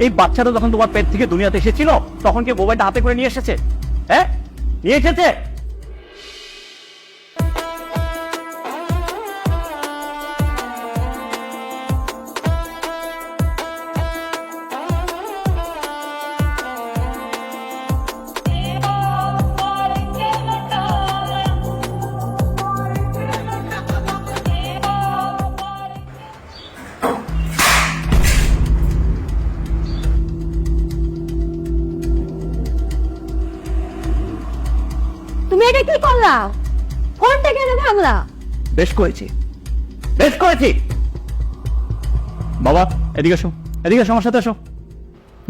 এই বাচ্চাটা যখন তোমার পেট থেকে দুনিয়াতে এসেছিল তখন কি মোবাইলটা হাতে করে নিয়ে এসেছে? হ্যাঁ, নিয়ে এসেছে? তুমি এটা কি করলা? ফোনটা কেন ভাঙলা? বেশ করেছি, বেশ করেছি। বাবা এদিকে এসো, এদিকে এসো, আমার সাথে এসো।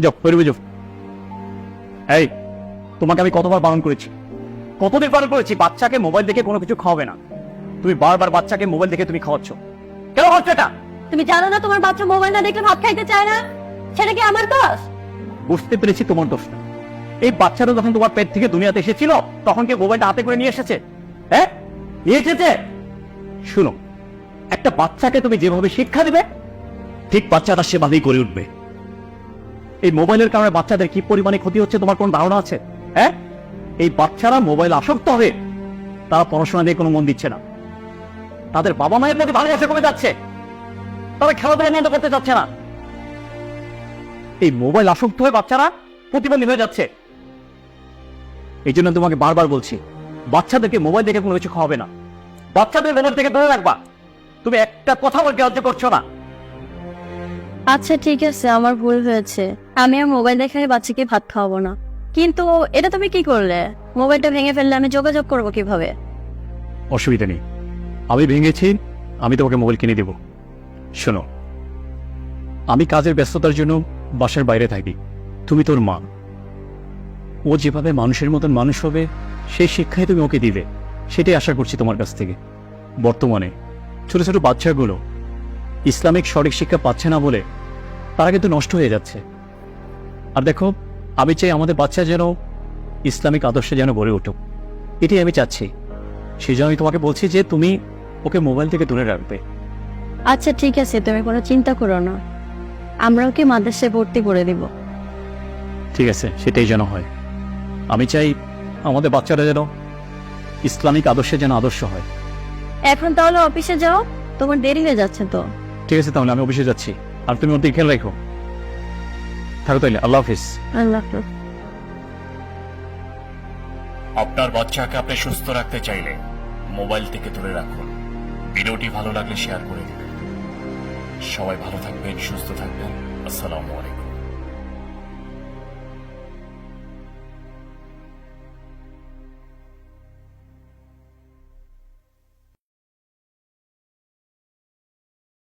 যাও বেরোবে, যাও। এই, তোমাকে আমি কতবার বারণ করেছি, কতদিন বারণ করেছি বাচ্চাকে মোবাইল দেখে কোনো কিছু খাওয়াবে না। তুমি বারবার বাচ্চাকে মোবাইল দেখে তুমি খাওয়াচ্ছ। কেন খাওয়াচ্ছ এটা? তুমি জানো না তোমার বাচ্চা মোবাইল না দেখলে ভাত খাইতে চায় না? সেটা কি আমার দোষ? বুঝতে পেরেছি তোমার দোষটা। এই বাচ্চাটা যখন তোমার পেট থেকে দুনিয়াতে এসেছিল তখন কি মোবাইলটা হাতে করে নিয়ে এসেছে? হ্যাঁ, নিয়ে এসেছে। শুনো, একটা বাচ্চাকে তুমি যেভাবে শিক্ষা দিবে ঠিক বাচ্চাটা সেভাবেই করে উঠবে। এই মোবাইলের কারণে বাচ্চাদের কি পরিমাণে ক্ষতি হচ্ছে তোমার কোন ধারণা আছে? হ্যাঁ, এই বাচ্চারা মোবাইল আসক্ত হবে, তারা পড়াশোনা নিয়ে কোনো মন দিচ্ছে না, তাদের বাবা মায়ের প্রতি ভালোবাসা কমে যাচ্ছে, তারা খেলাধুলা নিয়ে করতে চাচ্ছে না। এই মোবাইল আসক্ত হয়ে বাচ্চারা প্রতিবন্ধী হয়ে যাচ্ছে। এই জন্য তোমাকে বারবার বলছি, বাচ্চাদেরকে মোবাইল দেখে কোনো কিছু খাওয়াবে না, বাচ্চাদের মোবাইল থেকে দূরে রাখবা। তুমি একটা কথা বলতে লজ্জা করছো না? আচ্ছা ঠিক আছে, আমার ভুল হয়েছে। আমি আর মোবাইল দেখে বাচ্চাকে ভাত খাওয়াবো না। কিন্তু এটা তুমি কি করলে? মোবাইলটা ভেঙে ফেললে আমি যোগাযোগ করবো কিভাবে? অসুবিধা নেই, আমি ভেঙেছি, আমি তোমাকে মোবাইল কিনে দেব। শোনো, আমি কাজের ব্যস্ততার জন্য বাসার বাইরে থাকি, তুমি তোর মা, ও যেভাবে মানুষের মতন মানুষ হবে সেই শিক্ষাই তুমি ওকে দিবে, সেটাই আশা করছি তোমার কাছ থেকে। বর্তমানে ছোট ছোট বাচ্চাগুলো ইসলামিক সঠিক শিক্ষা পাচ্ছে না বলে তারা কিন্তু নষ্ট হয়ে যাচ্ছে। আর দেখো, আমি চাই আমাদের বাচ্চা যেন ইসলামিক আদর্শে যেন গড়ে উঠুক, এটাই আমি চাচ্ছি। সেই জন্য আমি তোমাকে বলছি যে তুমি ওকে মোবাইল থেকে দূরে রাখবে। আচ্ছা ঠিক আছে, তুমি কোনো চিন্তা করো না, আমরা ওকে মাদ্রাসায় ভর্তি করে দিব। ঠিক আছে, সেটাই যেন হয়। আমি চাই আমাদের বাচ্চারা যেন ইসলামিক আদর্শে যেন আদর্শ হয়। এখন তাহলে অফিসে যাও, তোমার দেরি হয়ে যাচ্ছে তো। ঠিক আছে, তাহলে আমি অফিসে যাচ্ছি, আর তুমি ওর দিকে খেয়াল রাখো। থাকো তাইলে, আল্লাহ হাফিজ। আল্লাহ হাফেজ। আপনার বাচ্চাকে আপনি সুস্থ রাখতে চাইলে মোবাইল থেকে দূরে রাখুন। ভিডিওটি ভালো লাগলে শেয়ার করে দিবেন। সবাই ভালো থাকবেন, সুস্থ থাকবেন। আসসালামু আলাইকুম।